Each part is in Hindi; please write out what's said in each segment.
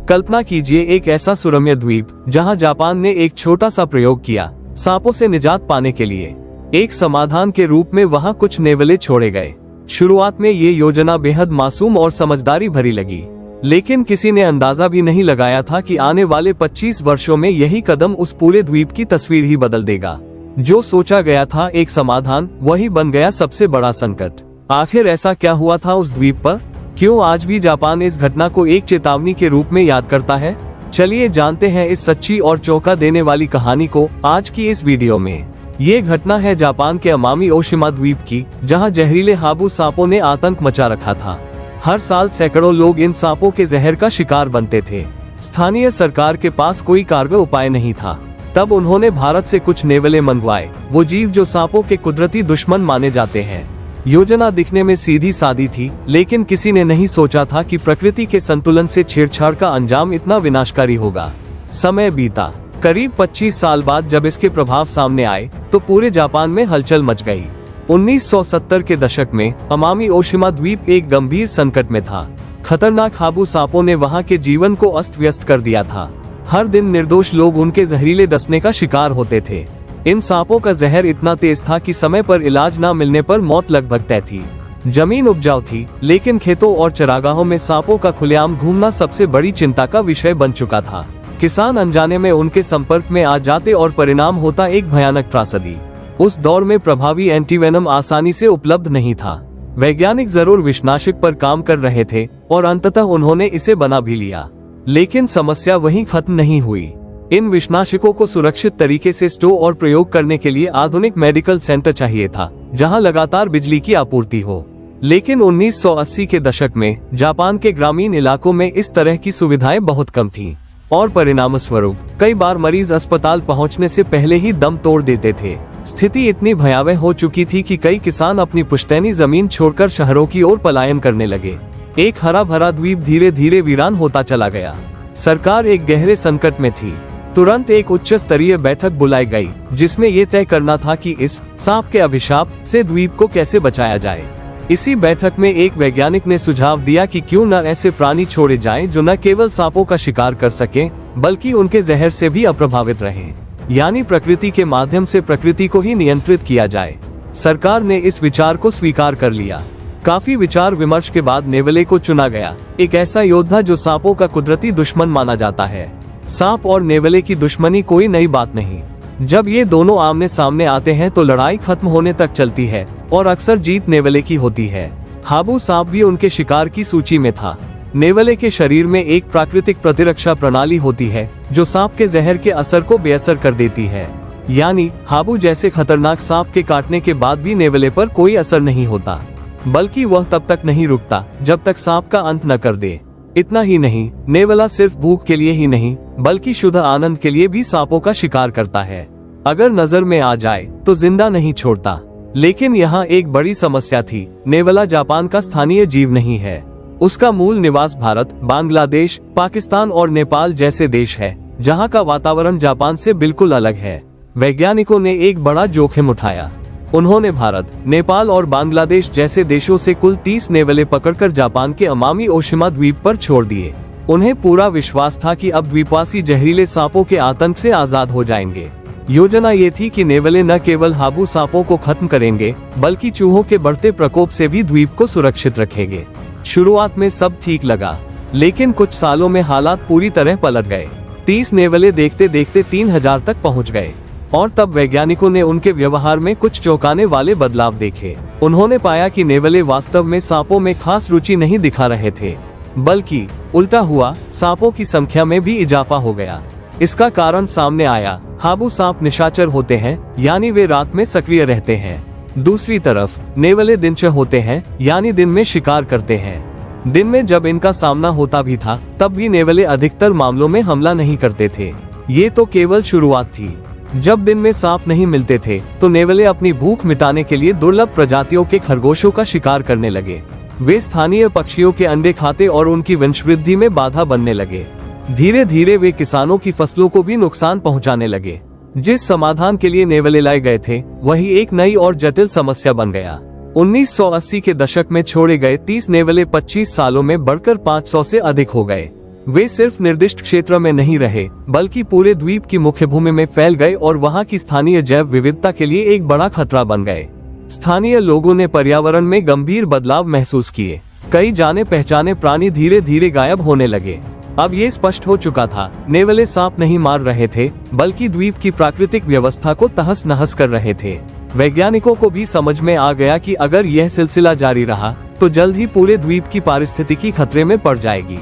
कल्पना कीजिए एक ऐसा सुरम्य द्वीप जहां जापान ने एक छोटा सा प्रयोग किया सांपों से निजात पाने के लिए। एक समाधान के रूप में वहां कुछ नेवले छोड़े गए। शुरुआत में ये योजना बेहद मासूम और समझदारी भरी लगी, लेकिन किसी ने अंदाजा भी नहीं लगाया था कि आने वाले 25 वर्षों में यही कदम उस पूरे द्वीप की तस्वीर ही बदल देगा। जो सोचा गया था एक समाधान, वही बन गया सबसे बड़ा संकट। आखिर ऐसा क्या हुआ था उस द्वीप पर? क्यों आज भी जापान इस घटना को एक चेतावनी के रूप में याद करता है? चलिए जानते हैं इस सच्ची और चौंका देने वाली कहानी को आज की इस वीडियो में। ये घटना है जापान के अमामी ओशिमा द्वीप की, जहां जहरीले हाबू सांपों ने आतंक मचा रखा था। हर साल सैकड़ों लोग इन सांपों के जहर का शिकार बनते थे। स्थानीय सरकार के पास कोई कारगर उपाय नहीं था। तब उन्होंने भारत से कुछ नेवले मंगवाए, वो जीव जो सांपों के कुदरती दुश्मन माने जाते हैं। योजना दिखने में सीधी सादी थी, लेकिन किसी ने नहीं सोचा था कि प्रकृति के संतुलन से छेड़छाड़ का अंजाम इतना विनाशकारी होगा। समय बीता। करीब 25 साल बाद जब इसके प्रभाव सामने आए तो पूरे जापान में हलचल मच गई। 1970 के दशक में अमामी ओशिमा द्वीप एक गंभीर संकट में था। खतरनाक हाबू सांपों ने वहां के जीवन को अस्त व्यस्त कर दिया था। हर दिन निर्दोष लोग उनके जहरीले डसने का शिकार होते थे। इन सांपों का जहर इतना तेज था कि समय पर इलाज न मिलने पर मौत लगभग तय थी। जमीन उपजाऊ थी, लेकिन खेतों और चरागाहों में सांपों का खुलेआम घूमना सबसे बड़ी चिंता का विषय बन चुका था। किसान अनजाने में उनके संपर्क में आ जाते और परिणाम होता एक भयानक त्रासदी। उस दौर में प्रभावी एंटीवेनम आसानी से उपलब्ध नहीं था। वैज्ञानिक जरूर विषनाशक पर काम कर रहे थे और अंततः उन्होंने इसे बना भी लिया, लेकिन समस्या वहीं खत्म नहीं हुई। इन विषनाशकों को सुरक्षित तरीके से स्टोर और प्रयोग करने के लिए आधुनिक मेडिकल सेंटर चाहिए था, जहां लगातार बिजली की आपूर्ति हो। लेकिन 1980 के दशक में जापान के ग्रामीण इलाकों में इस तरह की सुविधाएं बहुत कम थीं, और परिणामस्वरूप कई बार मरीज अस्पताल पहुंचने से पहले ही दम तोड़ देते थे। स्थिति इतनी भयावह हो चुकी थी कि कई किसान अपनी पुश्तैनी जमीन छोड़कर शहरों की ओर पलायन करने लगे। एक हरा भरा द्वीप धीरे धीरे वीरान होता चला गया। सरकार एक गहरे संकट में थी। तुरंत एक उच्च स्तरीय बैठक बुलाई गई, जिसमें ये तय करना था कि इस सांप के अभिशाप से द्वीप को कैसे बचाया जाए। इसी बैठक में एक वैज्ञानिक ने सुझाव दिया कि क्यों न ऐसे प्राणी छोड़े जाएं जो न केवल सांपों का शिकार कर सकें, बल्कि उनके जहर से भी अप्रभावित रहें। यानी प्रकृति के माध्यम से प्रकृति को ही नियंत्रित किया जाए। सरकार ने इस विचार को स्वीकार कर लिया। काफी विचार विमर्श के बाद नेवले को चुना गया, एक ऐसा योद्धा जो सांपों का कुदरती दुश्मन माना जाता है। सांप और नेवले की दुश्मनी कोई नई बात नहीं। जब ये दोनों आमने सामने आते हैं तो लड़ाई खत्म होने तक चलती है, और अक्सर जीत नेवले की होती है। हाबू सांप भी उनके शिकार की सूची में था। नेवले के शरीर में एक प्राकृतिक प्रतिरक्षा प्रणाली होती है, जो सांप के जहर के असर को बेअसर कर देती है। यानी हाबू जैसे खतरनाक सांप के काटने के बाद भी नेवले पर कोई असर नहीं होता, बल्कि वह तब तक नहीं रुकता जब तक सांप का अंत न कर दे। इतना ही नहीं, नेवला सिर्फ भूख के लिए ही नहीं, बल्कि शुद्ध आनंद के लिए भी सांपों का शिकार करता है। अगर नजर में आ जाए तो जिंदा नहीं छोड़ता। लेकिन यहाँ एक बड़ी समस्या थी। नेवला जापान का स्थानीय जीव नहीं है। उसका मूल निवास भारत, बांग्लादेश, पाकिस्तान और नेपाल जैसे देश है, जहाँ का वातावरण जापान से बिल्कुल अलग है। वैज्ञानिकों ने एक बड़ा जोखिम उठाया। उन्होंने भारत, नेपाल और बांग्लादेश जैसे देशों से कुल 30 नेवले पकड़कर जापान के अमामी ओशिमा द्वीप पर छोड़ दिए। उन्हें पूरा विश्वास था कि अब द्वीपवासी जहरीले सांपों के आतंक से आजाद हो जाएंगे। योजना ये थी कि नेवले न केवल हाबू सांपों को खत्म करेंगे, बल्कि चूहों के बढ़ते प्रकोप से भी द्वीप को सुरक्षित रखेंगे। शुरुआत में सब ठीक लगा, लेकिन कुछ सालों में हालात पूरी तरह पलट गए। 30 नेवले देखते देखते 3000 तक पहुंच गए, और तब वैज्ञानिकों ने उनके व्यवहार में कुछ चौंकाने वाले बदलाव देखे। उन्होंने पाया कि नेवले वास्तव में सांपों में खास रुचि नहीं दिखा रहे थे, बल्कि उल्टा हुआ, सांपों की संख्या में भी इजाफा हो गया। इसका कारण सामने आया। हाबू सांप निशाचर होते हैं, यानी वे रात में सक्रिय रहते हैं। दूसरी तरफ नेवले दिनचर होते हैं, यानी दिन में शिकार करते हैं। दिन में जब इनका सामना होता भी था, तब भी नेवले अधिकतर मामलों में हमला नहीं करते थे। ये तो केवल शुरुआत थी। जब दिन में सांप नहीं मिलते थे, तो नेवले अपनी भूख मिटाने के लिए दुर्लभ प्रजातियों के खरगोशों का शिकार करने लगे। वे स्थानीय पक्षियों के अंडे खाते और उनकी वंशवृद्धि में बाधा बनने लगे। धीरे धीरे वे किसानों की फसलों को भी नुकसान पहुंचाने लगे। जिस समाधान के लिए नेवले लाए गए थे, वही एक नई और जटिल समस्या बन गया। 1980 के दशक में छोड़े गए 30 नेवले 25 सालों में बढ़कर 500 से अधिक हो गए। वे सिर्फ निर्दिष्ट क्षेत्र में नहीं रहे, बल्कि पूरे द्वीप की मुख्य भूमि में फैल गए और वहां की स्थानीय जैव विविधता के लिए एक बड़ा खतरा बन गए। स्थानीय लोगों ने पर्यावरण में गंभीर बदलाव महसूस किए। कई जाने पहचाने प्राणी धीरे धीरे गायब होने लगे। अब ये स्पष्ट हो चुका था, नेवले सांप नहीं मार रहे थे, बल्कि द्वीप की प्राकृतिक व्यवस्था को तहस नहस कर रहे थे। वैज्ञानिकों को भी समझ में आ गया कि अगर यह सिलसिला जारी रहा तो जल्द ही पूरे द्वीप की पारिस्थितिकी खतरे में पड़ जाएगी।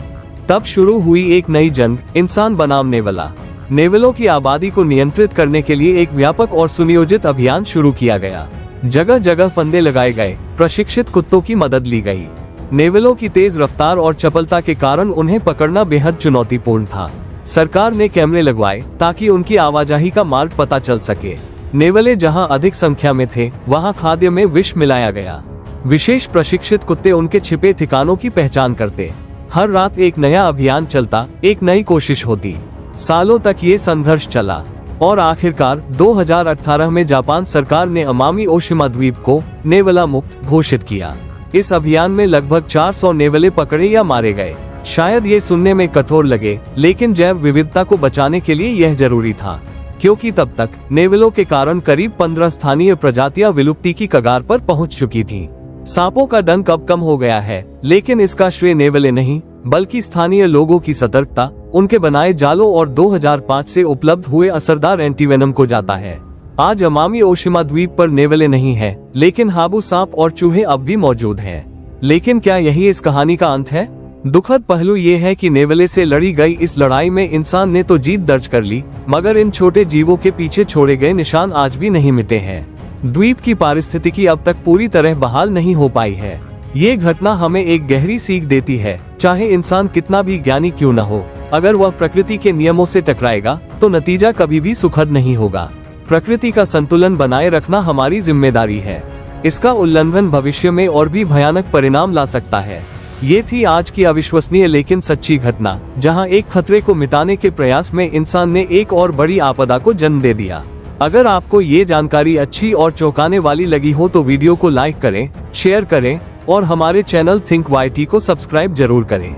तब शुरू हुई एक नई जंग, इंसान बनाम नेवला। नेवलों की आबादी को नियंत्रित करने के लिए एक व्यापक और सुनियोजित अभियान शुरू किया गया। जगह जगह फंदे लगाए गए, प्रशिक्षित कुत्तों की मदद ली गई। नेवलों की तेज रफ्तार और चपलता के कारण उन्हें पकड़ना बेहद चुनौतीपूर्ण था। सरकार ने कैमरे लगवाए ताकि उनकी आवाजाही का मार्ग पता चल सके। नेवले जहां अधिक संख्या में थे, वहां खाद्य में विष मिलाया गया। विशेष प्रशिक्षित कुत्ते उनके छिपे ठिकानों की पहचान करते। हर रात एक नया अभियान चलता, एक नई कोशिश होती। सालों तक ये संघर्ष चला और आखिरकार 2018 में जापान सरकार ने अमामी ओशिमा द्वीप को नेवला मुक्त घोषित किया। इस अभियान में लगभग 400 नेवले पकड़े या मारे गए। शायद ये सुनने में कठोर लगे, लेकिन जैव विविधता को बचाने के लिए यह जरूरी था, क्योंकि तब तक नेवलों के कारण करीब 15 स्थानीय प्रजातियां विलुप्ति की कगार पर पहुंच चुकी थीं। सांपों का डंक अब कम हो गया है, लेकिन इसका श्रेय नेवले नहीं, बल्कि स्थानीय लोगों की सतर्कता, उनके बनाए जालों और 2005 से उपलब्ध हुए असरदार एंटीवेनम को जाता है। आज अमामी ओशिमा द्वीप पर नेवले नहीं है, लेकिन हाबू सांप और चूहे अब भी मौजूद हैं। लेकिन क्या यही इस कहानी का अंत है? दुखद पहलू ये है कि नेवले से लड़ी गई इस लड़ाई में इंसान ने तो जीत दर्ज कर ली, मगर इन छोटे जीवों के पीछे छोड़े गए निशान आज भी नहीं मिटे हैं। द्वीप की पारिस्थितिकी अब तक पूरी तरह बहाल नहीं हो पाई है। ये घटना हमें एक गहरी सीख देती है, चाहे इंसान कितना भी ज्ञानी क्यों न हो, अगर वह प्रकृति के नियमों से टकराएगा तो नतीजा कभी भी सुखद नहीं होगा। प्रकृति का संतुलन बनाए रखना हमारी जिम्मेदारी है। इसका उल्लंघन भविष्य में और भी भयानक परिणाम ला सकता है। ये थी आज की अविश्वसनीय लेकिन सच्ची घटना, जहां एक खतरे को मिटाने के प्रयास में इंसान ने एक और बड़ी आपदा को जन्म दे दिया। अगर आपको ये जानकारी अच्छी और चौंकाने वाली लगी हो तो वीडियो को लाइक करें, शेयर करें और हमारे चैनल थिंक YT को सब्सक्राइब जरूर करें।